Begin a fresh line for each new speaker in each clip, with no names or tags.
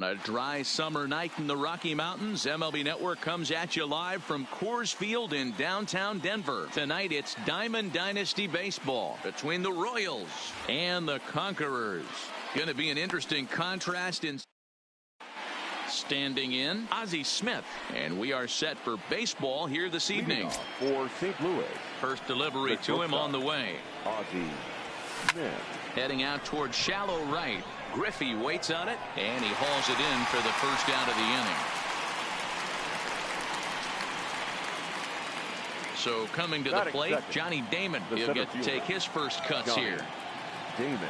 On a dry summer night in the Rocky Mountains, MLB Network comes at you live from Coors Field in downtown Denver. Tonight it's Diamond Dynasty Baseball between the Royals and the Conquerors. Going to be an interesting contrast in standing in Ozzie Smith, and we are set for baseball here this evening.
For St. Louis,
first delivery to him on the way.
Ozzie Smith.
Heading out towards shallow right. Griffey waits on it, and he hauls it in for the first out of the inning. So coming to the plate, Johnny Damon. He'll get to take his first cuts here.
Damon.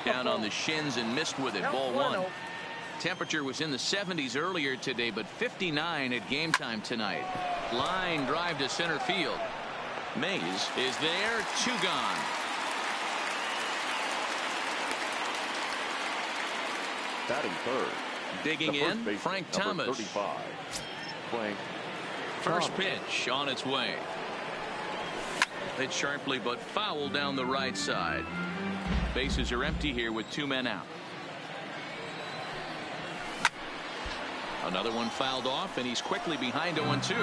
Down on the shins and missed with it. Ball one. Temperature was in the 70s earlier today, but 59 at game time tonight. Line drive to center field. Mays is there. 2 gone.
Batting third.
Digging in, Frank Thomas.
35. Frank
First pitch on its way. Hit sharply but foul down the right side. Bases are empty here with 2 men out. Another one fouled off, and he's quickly behind 0-2.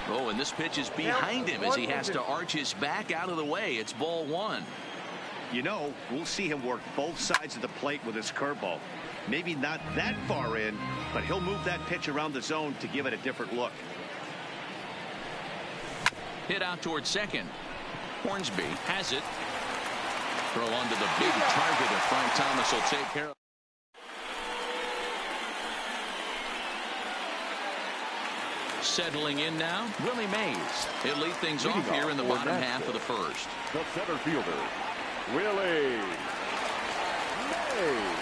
Oh, and this pitch is behind him as he has to arch his back out of the way. It's ball 1.
You know, we'll see him work both sides of the plate with his curveball. Maybe not that far in, but he'll move that pitch around the zone to give it a different look.
Hit out towards second. Hornsby has it. Throw onto the big target of Frank Thomas will take care of. Settling in now, Willie Mays. He'll lead things off here in the bottom half of the first.
The center fielder, Willie Mays.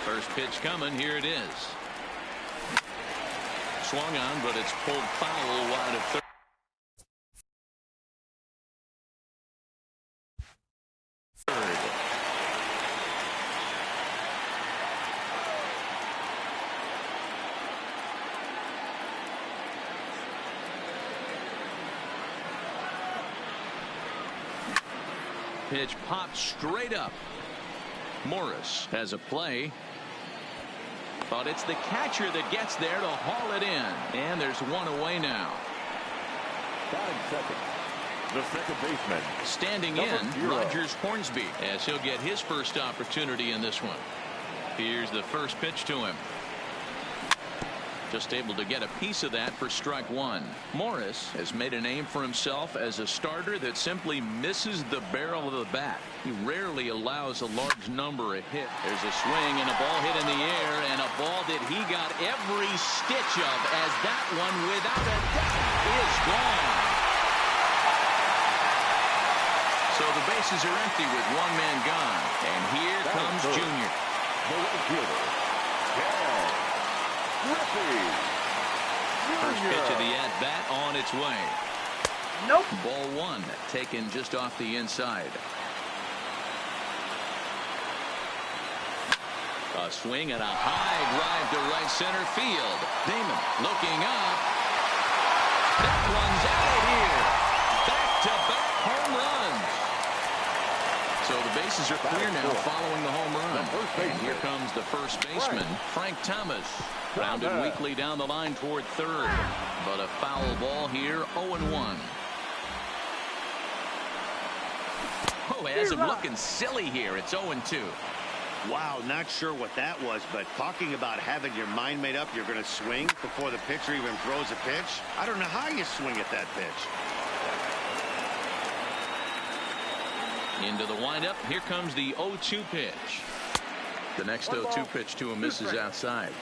First pitch coming. Here it is. Swung on, but it's pulled foul wide of third. Pitch popped straight up. Morris has a play. But it's the catcher that gets there to haul it in. And there's one away now.
Batting second, the second baseman.
Standing in, Rogers Hornsby, as he'll get his first opportunity in this one. Here's the first pitch to him. Just able to get a piece of that for strike 1. Morris has made a name for himself as a starter that simply misses the barrel of the bat. He rarely allows a large number of hits. There's a swing and a ball hit in the air, and a ball that he got every stitch of, as that one, without a doubt, is gone. So the bases are empty with 1 man gone. And here comes Junior.
The right fielder,
First pitch of the at-bat on its way.
Nope.
Ball 1 taken just off the inside. A swing and a high drive to right center field. Damon looking up. That one's out here. Back-to-back home runs. So the bases are clear now following the home run. And here comes the first baseman, Frank Thomas. Grounded weakly down the line toward third. But a foul ball here, 0-1. Oh, it has him looking silly here. It's 0-2.
Wow, not sure what that was, but talking about having your mind made up, you're going to swing before the pitcher even throws a pitch. I don't know how you swing at that pitch.
Into the windup. Here comes the 0-2 pitch. The next 0-2 pitch to him misses outside.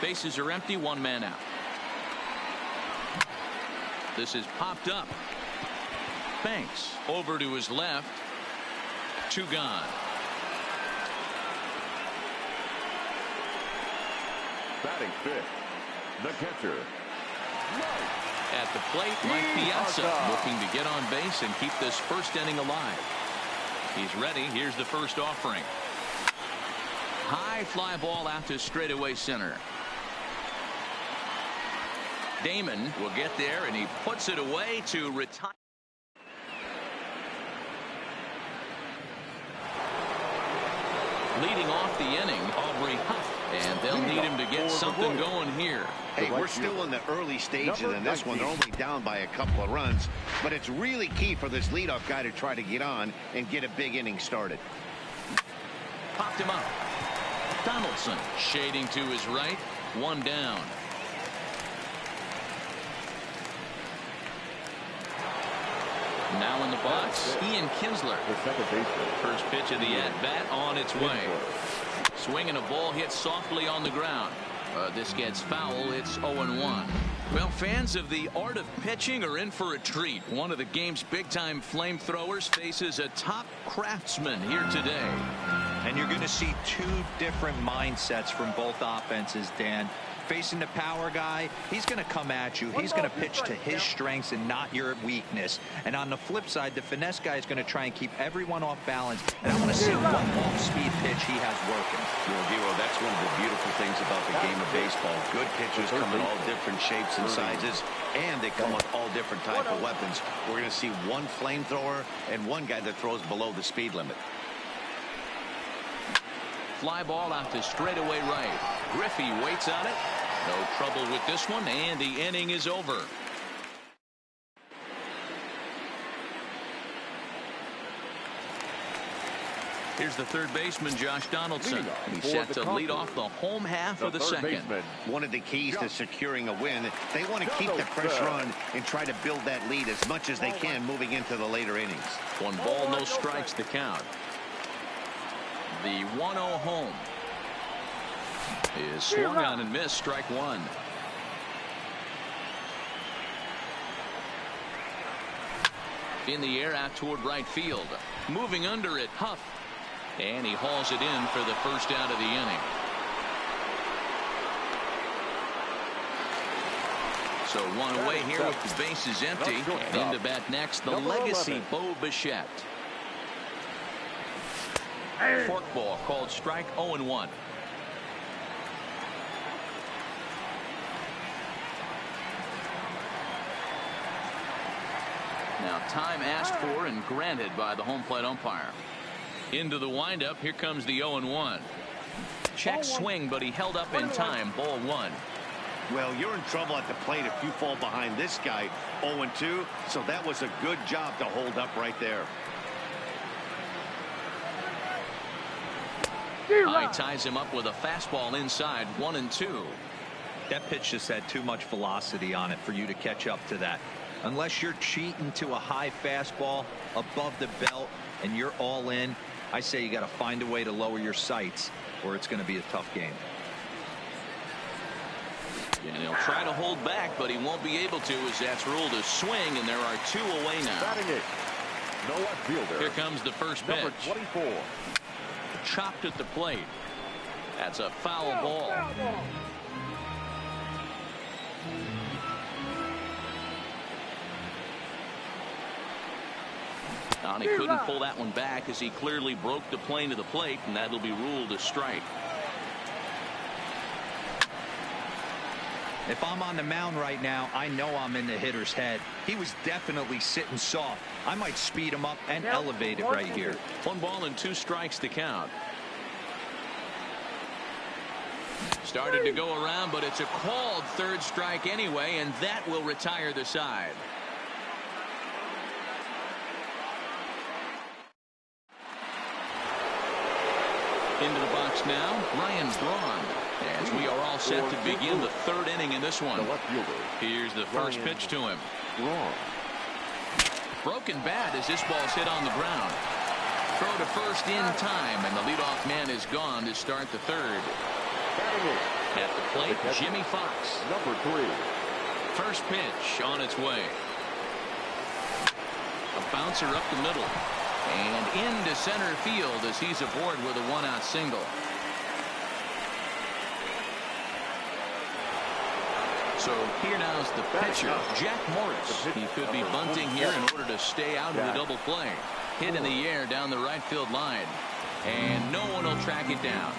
Bases are empty. 1 man out. This is popped up. Banks over to his left. 2 gone.
Batting fifth, the catcher,
At the plate, Mike Piazza looking to get on base and keep this first inning alive. He's ready. Here's the first offering. High fly ball out to straightaway center. Damon will get there, and he puts it away to retire. Leading off the inning, Aubrey Huff. And they'll need him to get something going here.
Hey, we're still in the early stages in this one. They're only down by a couple of runs. But it's really key for this leadoff guy to try to get on and get a big inning started.
Popped him up. Donaldson shading to his right. One down. Now in the box, Ian Kinsler. First pitch of the at-bat on its way. Swinging a ball hit softly on the ground. This gets foul. It's 0-1. Well, fans of the art of pitching are in for a treat. One of the game's big-time flamethrowers faces a top craftsman here today.
And you're going to see two different mindsets from both offenses, Dan. Facing the power guy, he's going to come at you. He's going to pitch to his strengths and not your weakness. And on the flip side, the finesse guy is going to try and keep everyone off balance. And I want to see what off-speed pitch he has working.
Well, that's one of the beautiful things about the game of baseball. Good pitchers come in all different shapes and sizes, and they come with all different type of weapons. We're going to see one flamethrower and one guy that throws below the speed limit.
Fly ball out to straightaway right. Griffey waits on it. No trouble with this one, and the inning is over. Here's the third baseman, Josh Donaldson. He's set to lead off the home half of the second.
One of the keys to securing a win, they want to keep the fresh run and try to build that lead as much as they can moving into the later innings.
1 ball, no strikes to count. The 1-0 home is swung on and missed. Strike one. In the air out toward right field. Moving under it, Huff. And he hauls it in for the first out of the inning. So one away here with the bases empty. And into bat next, the legacy Bo Bichette. Forkball called strike. 0-1. Now time asked for and granted by the home plate umpire. Into the windup. Here comes the 0-1. Check swing, but he held up in time. Ball 1.
Well, you're in trouble at the plate if you fall behind this guy. 0-2. So that was a good job to hold up right there.
High ties him up with a fastball inside. 1-2.
That pitch just had too much velocity on it for you to catch up to that. Unless you're cheating to a high fastball above the belt and you're all in, I say you got to find a way to lower your sights or it's going to be a tough game.
And he'll try to hold back, but he won't be able to as that's ruled a swing, and there are 2 away now.
Batting it. No left fielder.
Here comes the first pitch.
Number 24.
Chopped at the plate. That's a foul ball. And he couldn't pull that one back as he clearly broke the plane to the plate, and that'll be ruled a strike.
If I'm on the mound right now, I know I'm in the hitter's head. He was definitely sitting soft. I might speed him up and elevate it right here.
1 ball and 2 strikes to count. Started to go around, but it's a called third strike anyway, and that will retire the side. Into the box now, Ryan Braun, as we are all set to begin the 3rd inning in this one. Here's the first pitch to him. Broken bat as this ball's hit on the ground. Throw to first in time, and the leadoff man is gone to start the 3rd. At the plate, Jimmy Fox.
Number 3.
First pitch on its way. A bouncer up the middle. And into center field as he's aboard with a 1-out single. So here now's the pitcher, Jack Morris. He could be bunting here in order to stay out of the double play. Hit in the air down the right field line. And no one will track it down.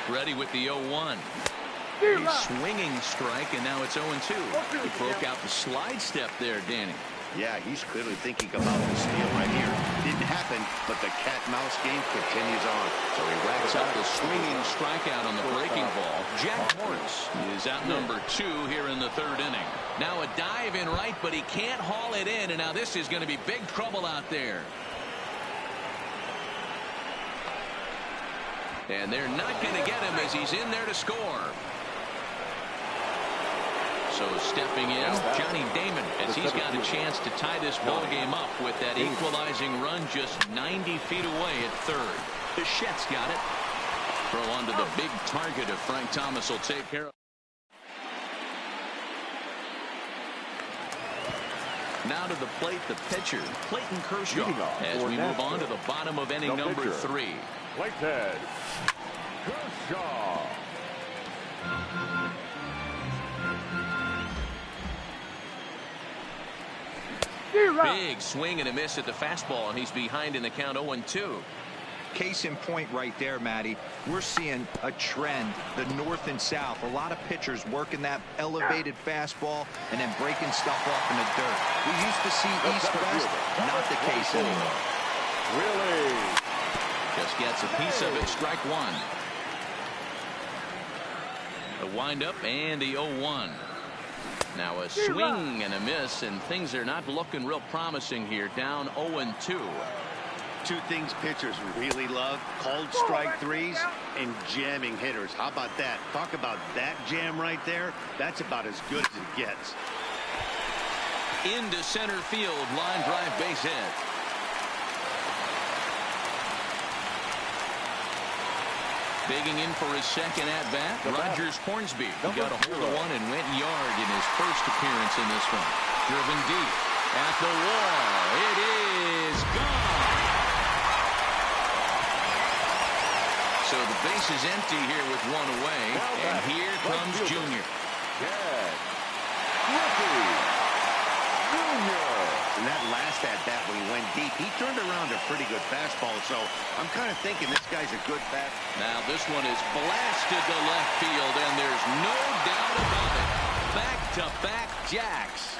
Ready with the 0-1. A swinging strike, and now it's 0-2. He broke out the slide step there, Danny.
Yeah, he's clearly thinking about the steal right here. Didn't have weapon, but the cat-mouse game continues on.
So he racks up the swinging strikeout on the breaking ball. Jack Morris is out number 2 here in the 3rd inning. Now a dive in right, but he can't haul it in, and now this is going to be big trouble out there. And they're not going to get him as he's in there to score. So stepping in, Johnny Damon, as he's got a chance to tie this ball game up with that equalizing run just 90 feet away at 3rd. Bichette's got it. Throw onto the big target if Frank Thomas will take care of. Now to the plate, the pitcher, Clayton Kershaw, as we move on to the bottom of inning number 3.
Clayton Kershaw.
Big swing and a miss at the fastball, and he's behind in the count 0-2.
Case in point right there, Matty. We're seeing a trend, the north and south. A lot of pitchers working that elevated fastball and then breaking stuff off in the dirt. We used to see east-west, not the case anymore.
Really?
Just gets a piece of it, strike 1. The windup and the 0-1. Now a swing and a miss, and things are not looking real promising here. Down 0-2.
Two things pitchers really love: called strike threes and jamming hitters. How about that? Talk about that jam right there. That's about as good as it gets.
Into center field, line drive, base hit. Digging in for his second at-bat, Rogers Hornsby. He got a hold of one and went yard in his first appearance in this one. Driven deep at the wall. It is gone. So the base is empty here with one away, and here comes Junior.
In that last at-bat when he went deep, he turned around a pretty good fastball, so I'm kind of thinking this guy's a good bat.
Now this one is blasted to left field, and there's no doubt about it. Back-to-back jacks.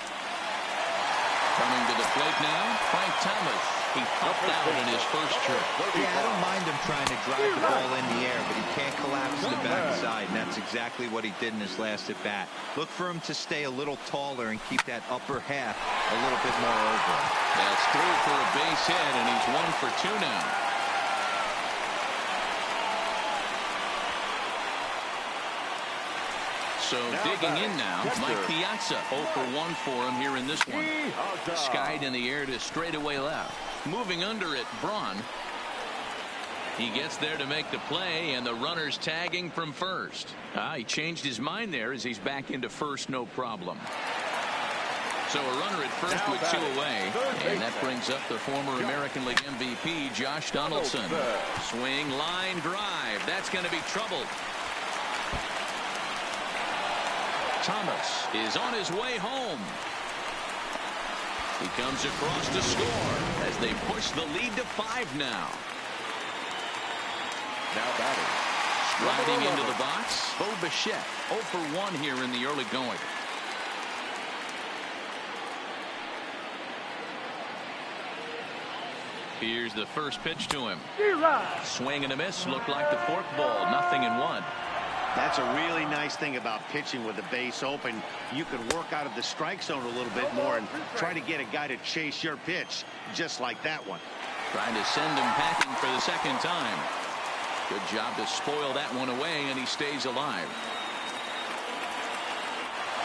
Coming to the plate now, Frank Thomas. He popped out in his first trip.
Yeah, I don't mind him trying to drive the ball in the air, but he can't collapse the backside, and that's exactly what he did in his last at-bat. Look for him to stay a little taller and keep that upper half a little bit more over.
That's through for a base hit, and he's 1 for 2 now. So digging in now, Mike Piazza, 0 for 1 for him here in this one. Skied in the air to straightaway left. Moving under it, Braun. He gets there to make the play, and the runner's tagging from first. He changed his mind there as he's back into first, no problem. So a runner at first with 2 away, and that brings up the former American League MVP, Josh Donaldson. Swing, line, drive. That's going to be trouble. Thomas is on his way home. He comes across to score as they push the lead to 5 now.
Now batting.
Striding into the box, Bo Bichette, 0 for 1 here in the early going. Here's the first pitch to him. Swing and a miss, looked like the fork ball, 0-1.
That's a really nice thing about pitching with the base open. You can work out of the strike zone a little bit more and try to get a guy to chase your pitch, just like that one.
Trying to send him packing for the second time. Good job to spoil that one away, and he stays alive.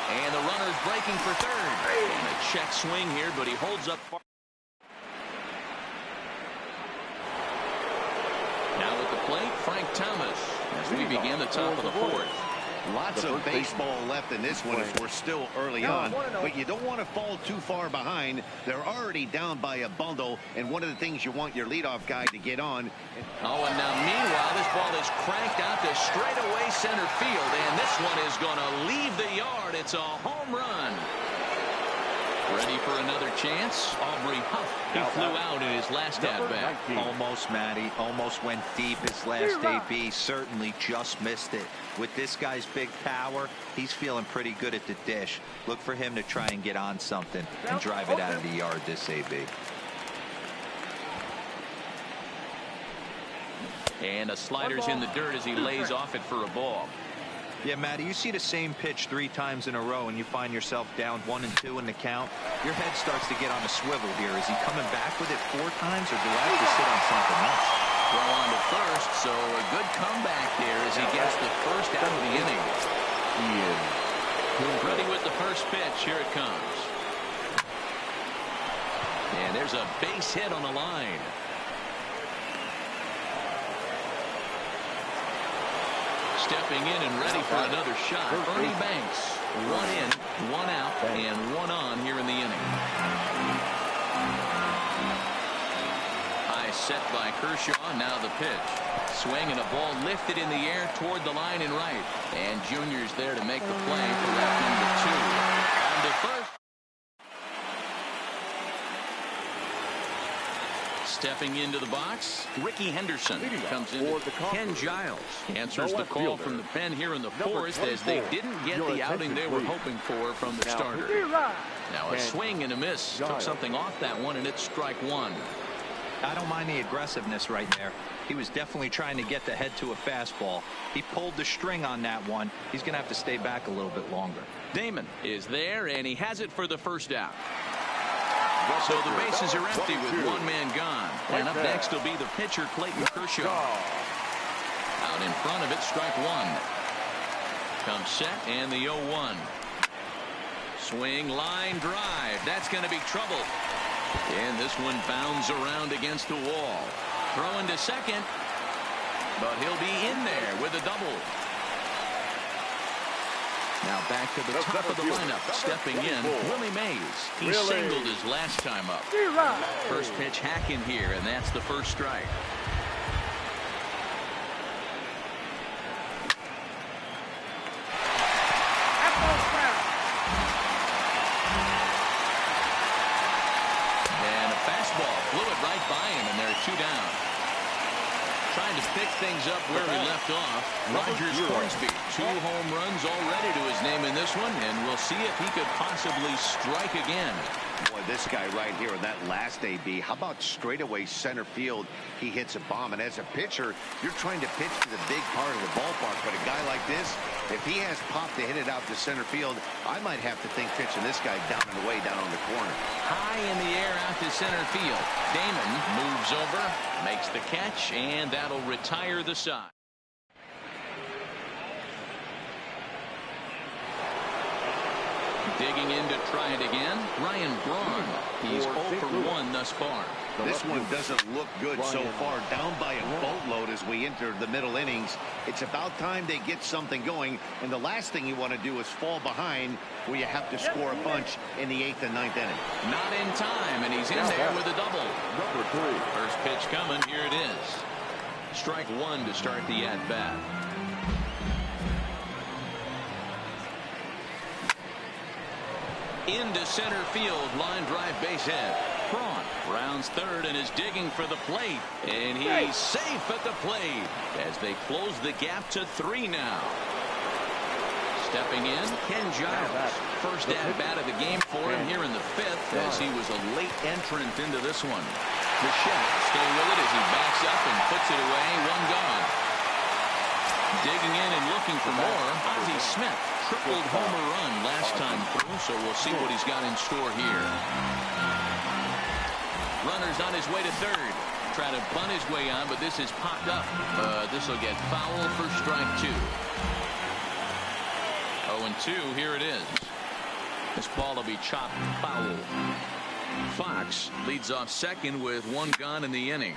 And the runner's breaking for third. And a check swing here, but he holds up far. Now at the plate, Frank Thomas, as we begin the top of the 4th.
Lots of baseball left in this one as we're still early on, but you don't want to fall too far behind. They're already down by a bundle, and one of the things you want your leadoff guy to get on.
Oh, and now meanwhile, this ball is cranked out to straightaway center field, and this one is going to leave the yard. It's a home run. Ready for another chance? Aubrey Huff. He flew out in his last at-bat.
Almost, Matty. Almost went deep his last AB. Certainly just missed it. With this guy's big power, he's feeling pretty good at the dish. Look for him to try and get on something and drive it out of the yard this AB.
And a slider's in the dirt as he lays off it for a ball.
Yeah, Matty, you see the same pitch 3 times in a row and you find yourself down 1 and 2 in the count. Your head starts to get on a swivel here. Is he coming back with it 4 times, or do I have to sit on something else?
Throw on to first, so a good comeback there as he gets the first out of the inning. He is ready with the first pitch. Here it comes. And there's a base hit on the line. Stepping in and ready for another shot. Ernie Banks. 1 in, 1 out, and 1 on here in the inning. High set by Kershaw. Now the pitch. Swing and a ball lifted in the air toward the line and right. And Junior's there to make the play for that number 2. On to first. Stepping into the box, Ricky Henderson comes in. Ken Giles answers the call from the pen here in the 4th as they didn't get the outing they were hoping for from the starter. Now a swing and a miss. Took something off that one, and it's strike 1.
I don't mind the aggressiveness right there. He was definitely trying to get the head to a fastball. He pulled the string on that one. He's going to have to stay back a little bit longer.
Damon is there, and he has it for the first out. So the bases are empty with 1 man gone. And up next will be the pitcher, Clayton Kershaw. Out in front of it, strike 1. Comes set, and the 0-1. Swing, line drive. That's going to be trouble. And this one bounds around against the wall. Throwing to second, but he'll be in there with a double. Now back to the top of the lineup. Stepping in, Willie Mays. He singled his last time up. First pitch hack in here, and that's the first strike. And a fastball blew it right by him, and there are 2 down. Trying to pick things up where we left off. Rogers Hornsby, 2 home runs already to his name in this one, and we'll see if he could possibly strike again.
Boy, this guy right here in that last AB, how about straightaway center field? He hits a bomb, and as a pitcher, you're trying to pitch to the big part of the ballpark, but a guy like this, if he has pop to hit it out to center field, I might have to think pitching this guy down and away down on the corner.
High in the air out to center field. Damon moves over, makes the catch, and that'll retire the side. Digging in to try it again, Ryan Braun. He's 0 for 1 thus far.
This one doesn't look good so far. Down by a boatload as we enter the middle innings. It's about time they get something going, and the last thing you want to do is fall behind where you have to score a bunch in the 8th and 9th inning.
Not in time, and he's in there with a double.
Number 3.
First pitch coming. Here it is. Strike 1 to start the at-bat. Into center field, line drive base hit. Braun rounds third and is digging for the plate, and he's safe at the plate as they close the gap to 3 now. Stepping in, Ken Giles. First at-bat of the game for him here in the 5th as he was a late entrant into this one. Bichette stay with it as he backs up and puts it away. 1 gone. Digging in and looking for more, Ozzie Smith. Tripled homer run last time through, so we'll see what he's got in store here. Runner's on his way to third. Try to bunt his way on, but this is popped up. This will get foul for strike 2. 0-2, here it is. This ball will be chopped foul. Fox leads off second with 1 gone in the inning.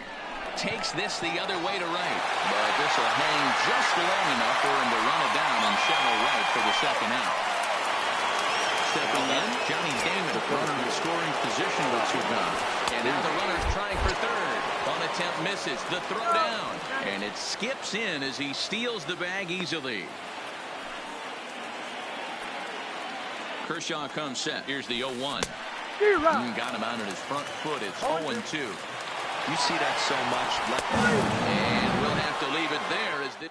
Takes this the other way to right, but this will hang just long enough for him to run it down in shallow right for the second out. Stepping in, Johnny Damon, runner in scoring position with 2 gone. And now the runner's trying for third. On attempt misses, the throw down, and it skips in as he steals the bag easily. Kershaw comes set. Here's the 0-1. Got him out on his front foot. It's 0-2.
You see that so much.
And we'll have to leave it there as the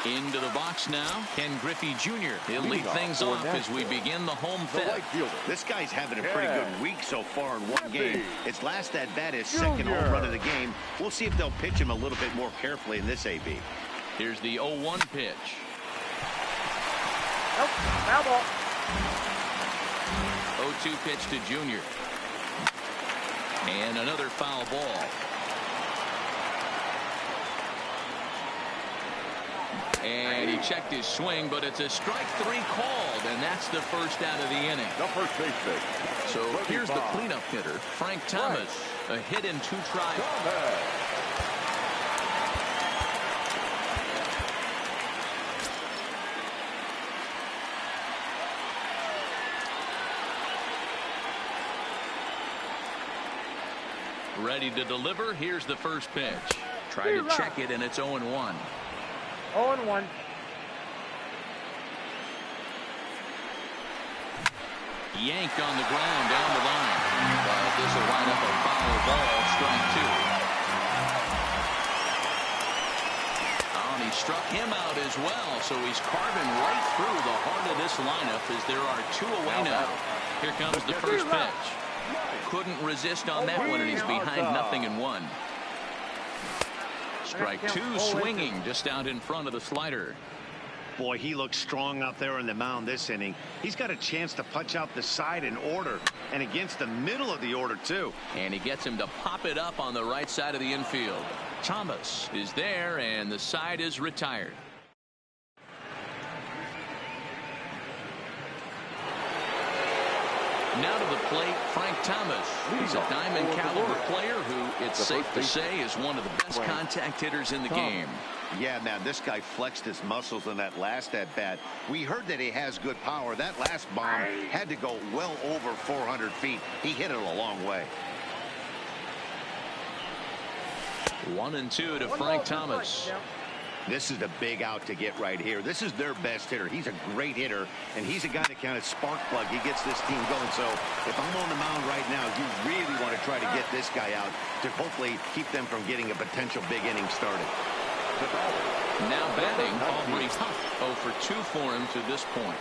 Into the box now, Ken Griffey Jr. He'll lead things off as we begin the home fifth.
This guy's having a pretty good week so far in one game. His last at-bat is second home run of the game. We'll see if they'll pitch him a little bit more carefully in this AB.
Here's the 0-1 pitch.
Nope, foul ball.
0-2 pitch to Jr. And another foul ball. And he checked his swing, but it's a strike three called, and that's the first out of the inning.
The first baseman.
So here's the cleanup hitter, Frank Thomas. A hit in 2 tries. Ready to deliver. Here's the first pitch. Try to check it, and it's 0-1.
0-1.
Yanked on the ground down the line. But this will wind up a foul ball, strike 2. Oh, and he struck him out as well, so he's carving right through the heart of this lineup as there are 2 away now. Here comes the first pitch. Couldn't resist on that one, and he's behind 0-1. Strike 2, swinging just out in front of the slider.
Boy, he looks strong out there on the mound this inning. He's got a chance to punch out the side in order, and against the middle of the order, too.
And he gets him to pop it up on the right side of the infield. Thomas is there, and the side is retired. Now to the plate, Frank Thomas. He's a diamond caliber player who, it's safe to say, is one of the best contact hitters in the game.
Yeah, man, this guy flexed his muscles in that last at-bat. We heard that he has good power. That last bomb had to go well over 400 feet. He hit it a long way.
1-2 to Frank Thomas.
This is a big out to get right here. This is their best hitter. He's a great hitter, and he's a guy that kind of spark plug. He gets this team going. So if I'm on the mound right now, you really want to try to get this guy out to hopefully keep them from getting a potential big inning started.
Now batting, Aubrey Huff. 0 for 2 for him to this point.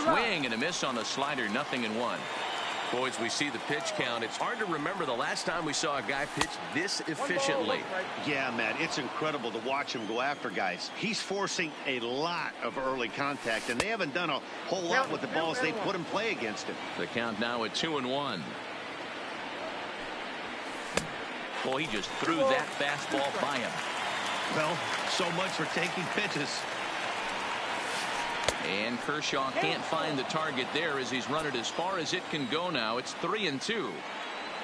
Swing and a miss on the slider, 0-1. Boys, we see the pitch count. It's hard to remember the last time we saw a guy pitch this efficiently.
Yeah, man, it's incredible to watch him go after guys. He's forcing a lot of early contact, and they haven't done a whole lot with the balls they put him play against him.
The count now at 2-1. Boy, he just threw that fastball by him.
Well, so much for taking pitches.
And Kershaw can't find the target there as he's run it as far as it can go now. It's 3-2.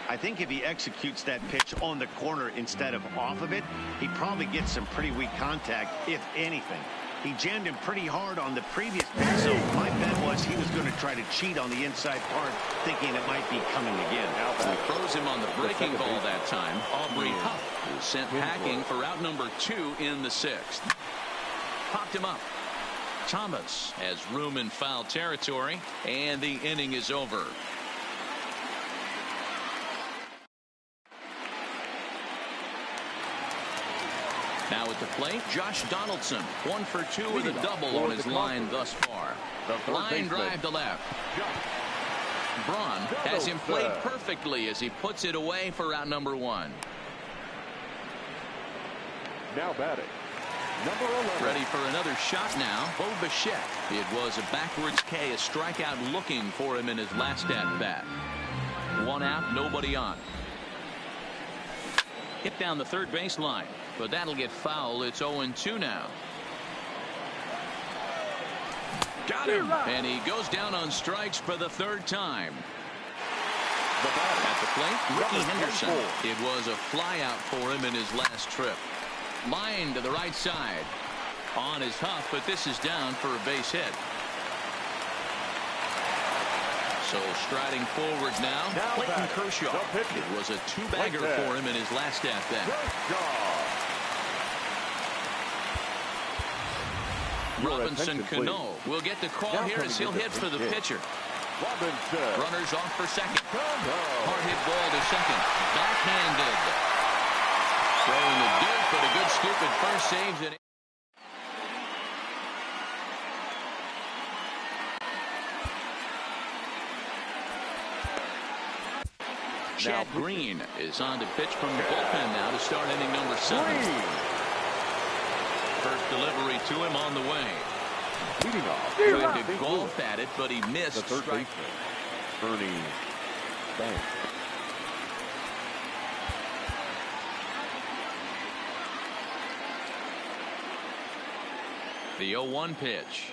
I think if he executes that pitch on the corner instead of off of it, he probably gets some pretty weak contact, if anything. He jammed him pretty hard on the previous pitch, so my bet was he was going to try to cheat on the inside part, thinking it might be coming again.
He throws him on the breaking ball that time. Aubrey Huff is sent packing for out number 2 in the 6th. Popped him up. Thomas has room in foul territory, and the inning is over. Now at the plate, Josh Donaldson. 1 for 2 with a double on his line thus far. Line drive to left. Braun has him played perfectly as he puts it away for out number 1.
Now batting, number 11.
Ready for another shot now, Bo Bichette. It was a backwards K, a strikeout looking for him in his last at-bat. 1 out, nobody on. Hit down the third baseline, but that'll get foul. It's 0-2 now. Got him, and he goes down on strikes for the 3rd time. At the plate, Ricky Henderson. It was a flyout for him in his last trip. Line to the right side. On his Huff, but this is down for a base hit. So striding forward now, Clayton Kershaw. It was a 2-bagger for him in his last at-bat. Robinson Cano will get the call here as he'll hit for the pitcher. Runners off for second. Hard hit ball to second. Backhanded. Throwing the dirt, but a good scoop at first saves it. Chad Green is on to pitch from the bullpen now to start inning number 7. First delivery to him on the way.
Leading off.
Tried to golf at it, but he missed.
The third baseman, Ernie Banks.
The 0-1 pitch.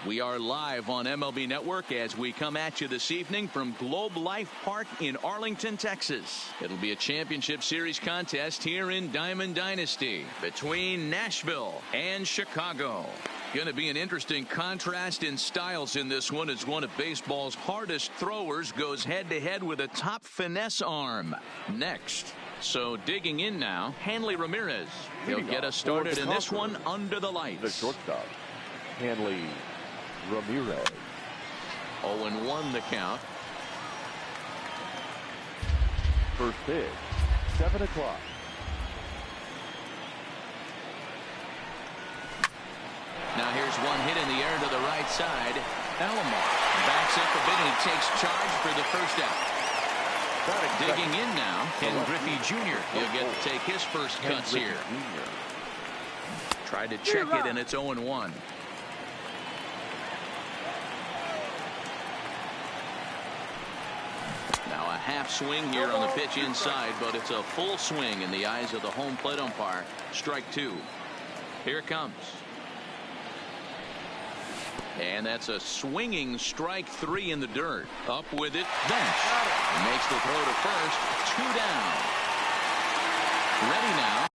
We are live on MLB Network as we come at you this evening from Globe Life Park in Arlington, Texas. It'll be a championship series contest here in Diamond Dynasty between Nashville and Chicago. Going to be an interesting contrast in styles in this one as one of baseball's hardest throwers goes head-to-head with a top finesse arm. Next. So digging in now, Hanley Ramirez. He'll get us started in this one under the lights.
The shortstop, Hanley Ramirez.
0-1 the count.
First pitch, 7 o'clock.
Now here's one hit in the air to the right side. Alomar backs up a bit and he takes charge for the first out. Digging in now, Ken Griffey Jr. He'll get to take his first cuts here. Tried to check it and it's 0-1. Now a half swing here on the pitch inside, but it's a full swing in the eyes of the home plate umpire. Strike 2. Here it comes. And that's a swinging strike 3 in the dirt. Up with it. Bench. Makes the throw to first. 2 down. Ready now.